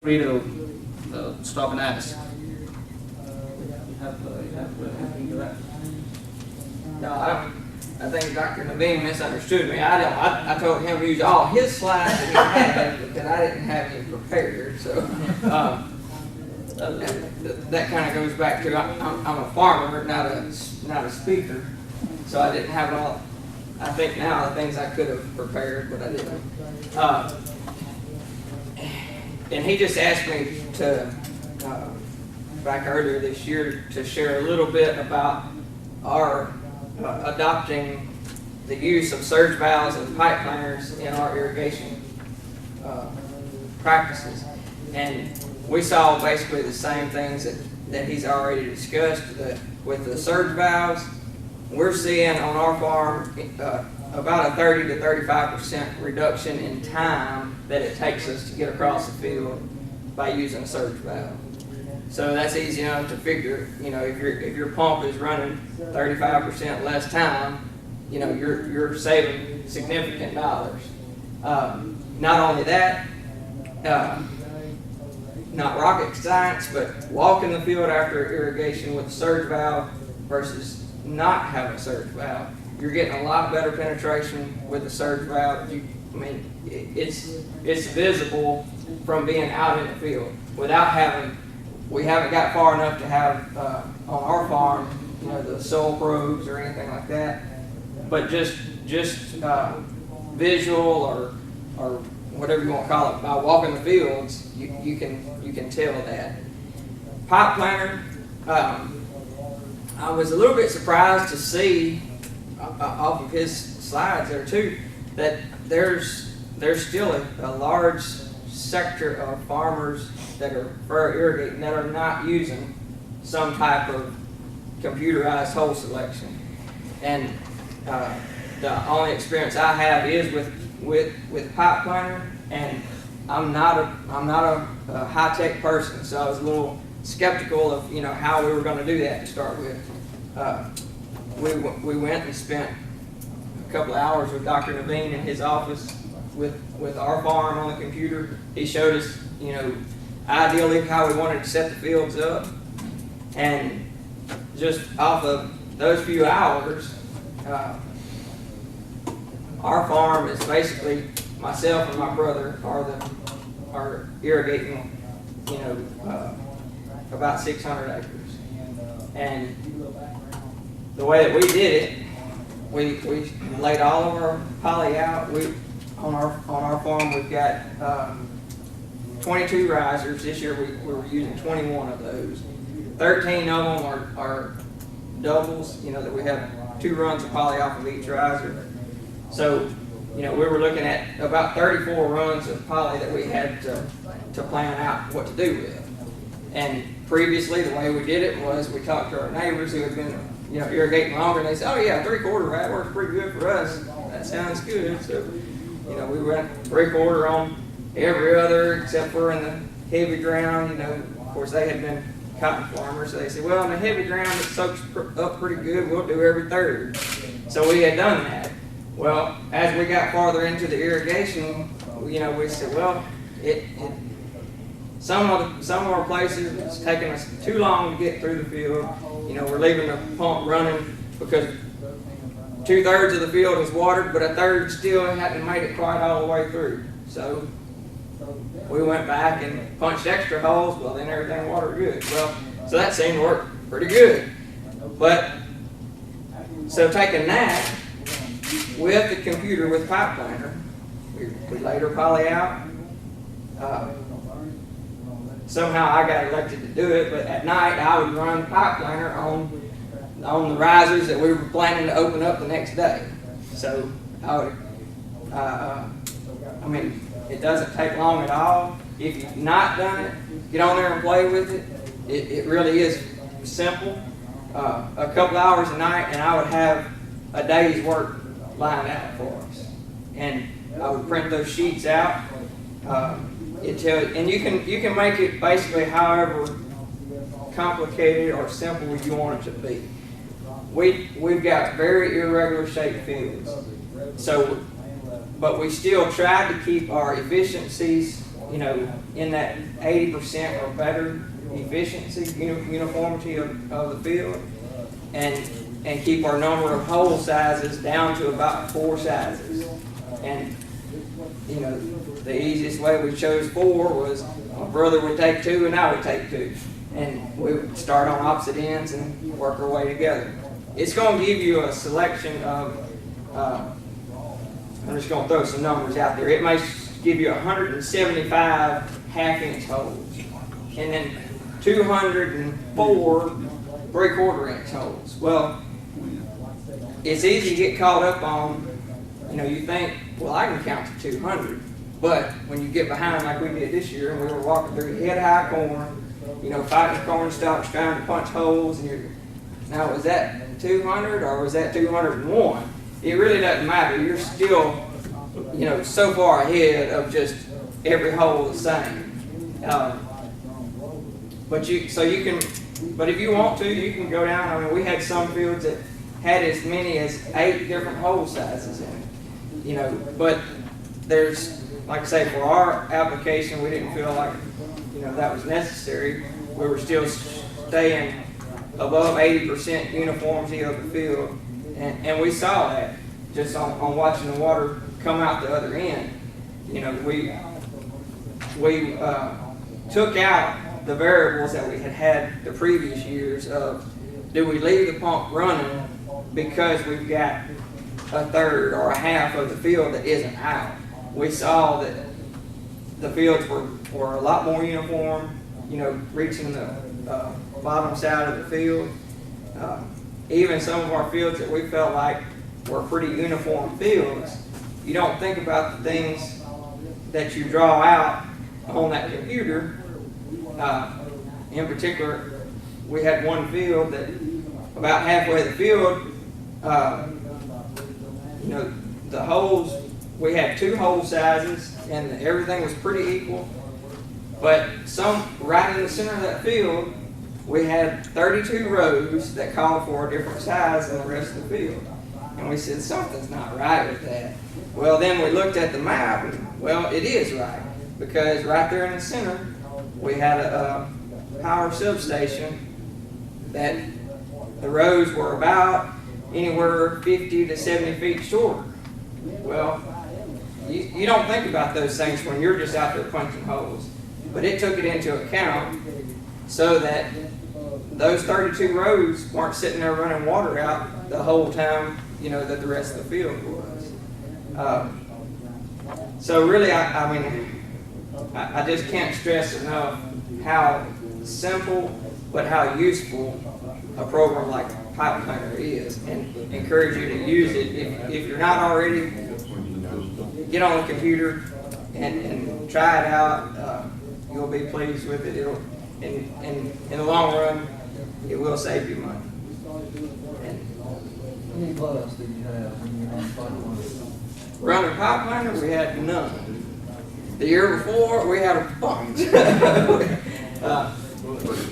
Free to stop and ask. No, I think Dr. Naveen misunderstood me. I told him to use all his slides that he had because I didn't have any prepared. So that kind of goes back to I'm a farmer, not a speaker. So I didn't have all. I think now the things I could have prepared, but I didn't. And he just asked me to back earlier this year to share a little bit about our adopting the use of surge valves and pipe liners in our irrigation practices. And we saw basically the same things that he's already discussed. With the surge valves, we're seeing on our farm about a 30 to 35% reduction in time that it takes us to get across the field by using a surge valve. So that's easy enough to figure. You know, if your pump is running 35% less time, you know you're saving significant dollars. Not only that, not rocket science, but walking the field after irrigation with a surge valve versus not having a surge valve, you're getting a lot better penetration with the surge valve. It's visible from being out in the field without having. We haven't got far enough to have on our farm, you know, the soil probes or anything like that. But just visual or whatever you want to call it, by walking the fields, you can tell that. Pipe planter, I was a little bit surprised to see off of his slides there too that there's still a large sector of farmers that are for irrigating that are not using some type of computerized hole selection. And the only experience I have is with pipe planter, and I'm not a high tech person, so I was a little skeptical of how we were going to do that to start with. We went and spent a couple of hours with Dr. Naveen in his office with our farm on the computer. He showed us, ideally how we wanted to set the fields up, and just off of those few hours, our farm is basically myself and my brother are irrigating, about 600 acres, and the way that we did it, we laid all of our poly out. On our farm we've got 22 risers. This year we were using 21 of those. 13 of them are doubles, that we have 2 runs of poly off of each riser. So, we were looking at about 34 runs of poly that we had to plan out what to do with. And previously, the way we did it was we talked to our neighbors who had been, irrigating longer, and they said, "Oh yeah, 3/4 that works pretty good for us. That sounds good." So, we went 3/4 on every other except for in the heavy ground. Of course, they had been cotton farmers, so they said, "Well, in the heavy ground it soaks up pretty good. We'll do every 1/3." So we had done that. Well, as we got farther into the irrigation, we said, well, some of our places it's taking us too long to get through the field. We're leaving the pump running because 2/3 of the field is watered, but 1/3 still hadn't made it quite all the way through. So we went back and punched extra holes. Well, then everything watered good. Well, so that seemed to work pretty good. But so taking that with the computer with pipe planter, we laid our poly out. Somehow I got elected to do it, but at night I would run pipe planter on the risers that we were planning to open up the next day. So I would, it doesn't take long at all. If you've not done it, get on there and play with it. It really is simple. A couple hours a night, and I would have a day's work lined out for us. And I would print those sheets out. And you can make it basically however complicated or simple you want it to be. We've got very irregular shaped fields, but we still tried to keep our efficiencies, you know, in that 80% or better efficiency, uniformity of the field, and keep our number of hole sizes down to about 4 sizes. And, you know, the easiest way we chose 4 was my brother would take 2 and I would take 2. And we would start on opposite ends and work our way together. It's going to give you a selection of, I'm just going to throw some numbers out there. It may give you 175 half-inch holes, and then 204 3/4-inch holes. Well, it's easy to get caught up on, you know, you think, well, I can count to 200. But when you get behind like we did this year, and we were walking through head-high corn, you know, fighting corn stalks, trying to punch holes, and you're, now was that 200 or was that 201? It really doesn't matter. You're still, you know, so far ahead of just every hole the same. But if you want to, you can go down. I mean, we had some fields that had as many as 8 different hole sizes in it. You know, but there's, like I say, for our application, we didn't feel like, you know, that was necessary. We were still staying above 80% uniformity of the field, and we saw that just on watching the water come out the other end. You know, we took out the variables that we had the previous years of, do we leave the pump running because we've got a third or a half of the field that isn't out. We saw that the fields were a lot more uniform, you know, reaching the bottom side of the field. Even some of our fields that we felt like were pretty uniform fields, you don't think about the things that you draw out on that computer. In particular, we had one field that about halfway the field, you know, the holes, we had 2 hole sizes and everything was pretty equal. But right in the center of that field, we had 32 rows that called for a different size than the rest of the field. And we said, something's not right with that. Well, then we looked at the map, and, well, it is right. Because right there in the center, we had a power substation that the rows were about anywhere 50 to 70 feet shorter. Well, you don't think about those things when you're just out there punching holes. But it took it into account so that those 32 rows weren't sitting there running water out the whole time, you know, that the rest of the field was. So really, I mean, I just can't stress enough how simple but how useful a program like Pipe Planner is, and encourage you to use it. If you're not already, get on the computer and try it out. You'll be pleased with it. It'll, in the long run, it will save you money. How many bugs did you have when you were on Pipe Planner? Running Pipe Planner, we had none. The year before, we had a bunch.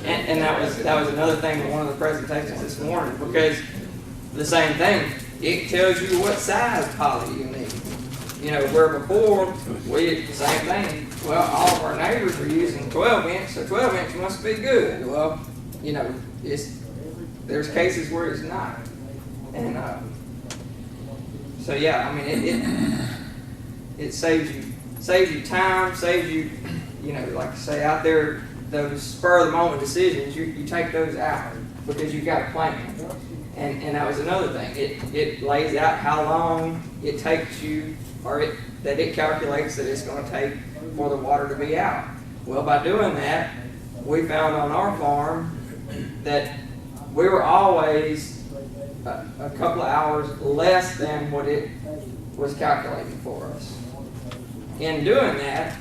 And that was another thing in one of the presentations this morning, because the same thing, it tells you what size poly you need. You know, where before, we did the same thing. Well, all of our neighbors were using 12-inch, so 12-inch must be good. Well, you know, there's cases where it's not. And so yeah, I mean, it saves you time, saves you, you know, like I say, out there, those spur of the moment decisions, you take those out because you've got a plan. And that was another thing. It lays out how long it takes you, or that it calculates that it's going to take for the water to be out. Well, by doing that, we found on our farm that we were always a couple of hours less than what it was calculating for us. In doing that,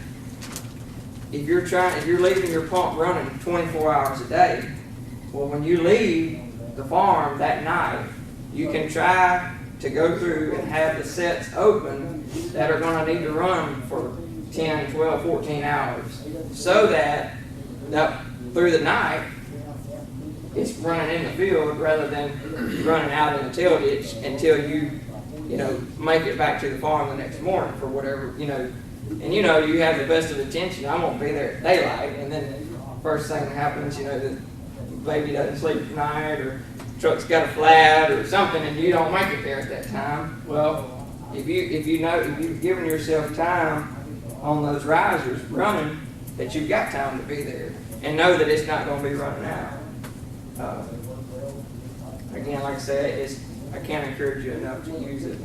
if you're leaving your pump running 24 hours a day, well, when you leave the farm that night, you can try to go through and have the sets open that are going to need to run for 10, 12, 14 hours, so that through the night, it's running in the field rather than running out in the tail ditch until you know, make it back to the farm the next morning for whatever, you know, And you know, you have the best of attention. I'm gonna be there at daylight, and then first thing that happens, you know, the baby doesn't sleep at night, or truck's got a flat or something, and you don't make it there at that time. Well, if you've given yourself time on those risers running, that you've got time to be there, and know that it's not going to be running out. Again, like I said, I can't encourage you enough to use it.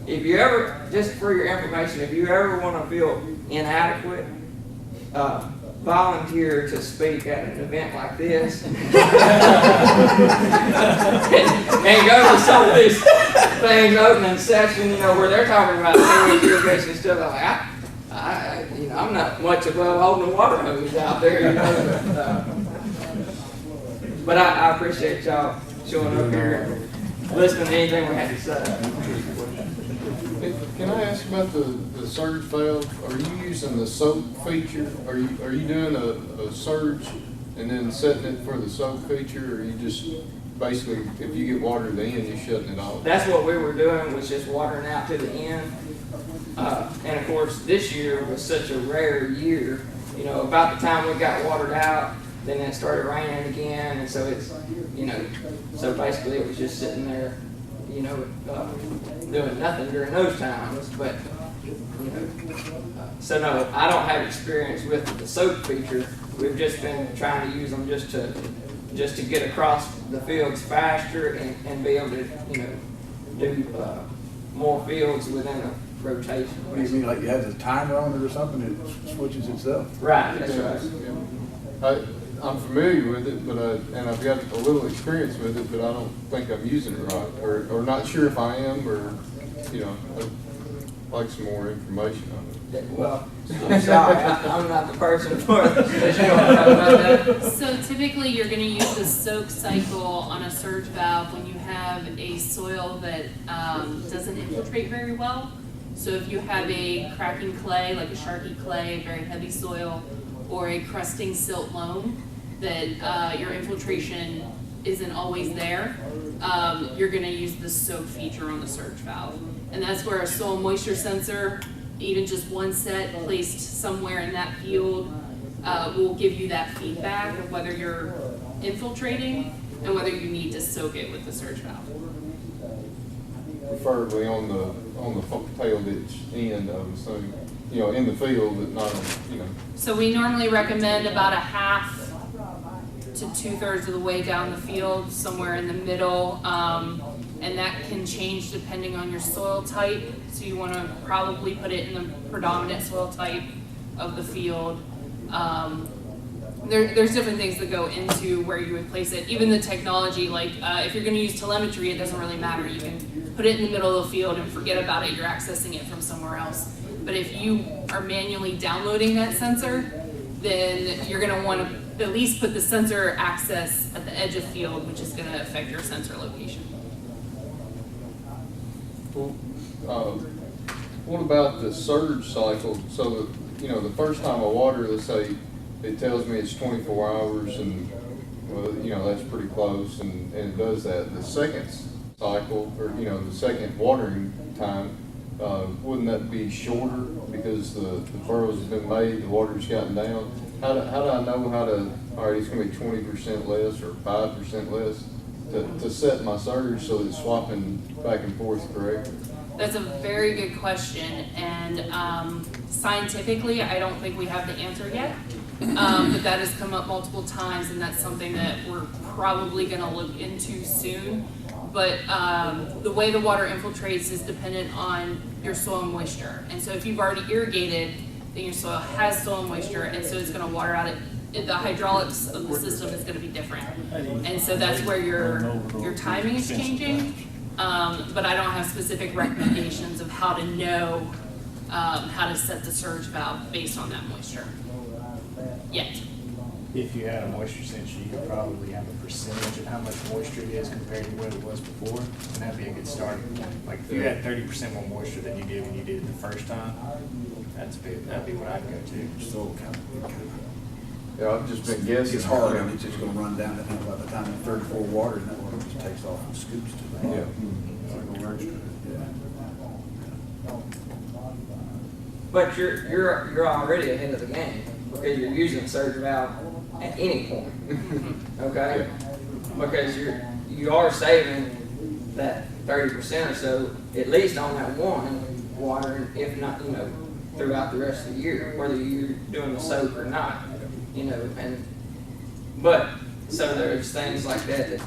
If you ever, just for your information, if you ever want to feel inadequate, volunteer to speak at an event like this and go to some of these things, opening session, you know, where they're talking about sewage irrigation and stuff. Like, I'm not much above holding a water hose out there, you know. But I appreciate y'all showing up here and listening to anything we had to say. Can I ask about the surge valve? Are you using the soak feature? Are you doing a surge and then setting it for the soak feature, or are you just basically, if you get water to the end, you're shutting it off? That's what we were doing, was just watering out to the end. And of course, this year was such a rare year. You know, about the time we got watered out, then it started raining again, and so it's, you know, so basically it was just sitting there, you know, doing nothing during those times. But, you know, so no, I don't have experience with the soak feature. We've just been trying to use them just to get across the fields faster and be able to, you know, do more fields within a rotation. What do you mean, like you have the timer on it or something, it switches itself? Right, that's right. Yeah. I'm familiar with it, and I've got a little experience with it, but I don't think I'm using it right, or not sure if I am, or, you know, I'd like some more information on it. Well, I'm sorry, I'm not the person for it. You know what I'm talking about that? So typically you're going to use the soak cycle on a surge valve when you have a soil that doesn't infiltrate very well. So if you have a cracking clay, like a sharky clay, very heavy soil, or a crusting silt loam, that your infiltration isn't always there, you're going to use the soak feature on the surge valve. And that's where a soil moisture sensor, even just one set placed somewhere in that field, will give you that feedback of whether you're infiltrating and whether you need to soak it with the surge valve. Preferably on the tail ditch end, I would say, you know, in the field, but not, you know. So we normally recommend about a half to 2/3 of the way down the field, somewhere in the middle, and that can change depending on your soil type. So you want to probably put it in the predominant soil type of the field. There's different things that go into where you would place it. Even the technology, like if you're going to use telemetry, it doesn't really matter. You can put it in the middle of the field and forget about it. You're accessing it from somewhere else. But if you are manually downloading that sensor, then you're going to want to at least put the sensor access at the edge of field, which is going to affect your sensor location. What about the surge cycle? So that, you know, the first time I water, let's say it tells me it's 24 hours, and well, you know, that's pretty close, and it does that. The second cycle, or you know, the second watering time, wouldn't that be shorter because the furrows have been made, the water's gotten down? How do I know how to, all right, it's going to be 20% less or 5% less to set my surge so it's swapping back and forth correctly? That's a very good question, and scientifically, I don't think we have the answer yet. But that has come up multiple times, and that's something that we're probably going to look into soon. But the way the water infiltrates is dependent on your soil moisture. And so if you've already irrigated, then your soil has soil moisture, and so it's going to water out the hydraulics of the system is going to be different. And so that's where your timing is changing. But I don't have specific recommendations of how to know how to set the surge valve based on that moisture yet. If you had a moisture sensor, you could probably have a percentage of how much moisture it is compared to what it was before, and that'd be a good starting point. Like if you had 30% more moisture than you did when you did it the first time, that'd be what I'd go to. So Yeah, I've just been guessing. it's hard, and it's just gonna run down, I think by the time the 34 water, and that water just takes off and scoops to the. Yeah. So it'll register it, yeah. But you're already ahead of the game because you're using surge valve at any point. Okay? Because you are saving that 30% or so, at least on that one watering, if not, throughout the rest of the year, whether you're doing the soak or not, but so there's things like that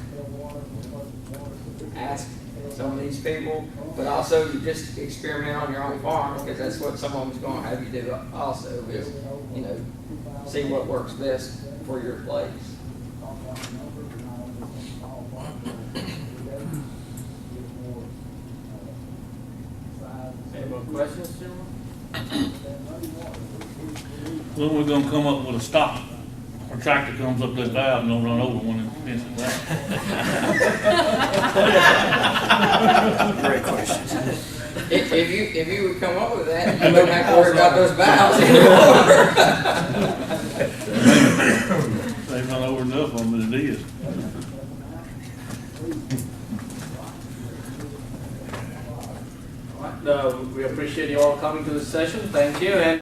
ask some of these people, but also you just experiment on your own farm, because that's what some of them's going to have you do also, is, see what works best for your place. Any more questions, gentlemen? When we're gonna come up with a stop? A tractor comes up that valve and don't run over one and fence it back. Great question. If you would come up with that, you wouldn't have to worry about those valves anymore. They run over enough on them as it is. We appreciate you all coming to the session. Thank you. And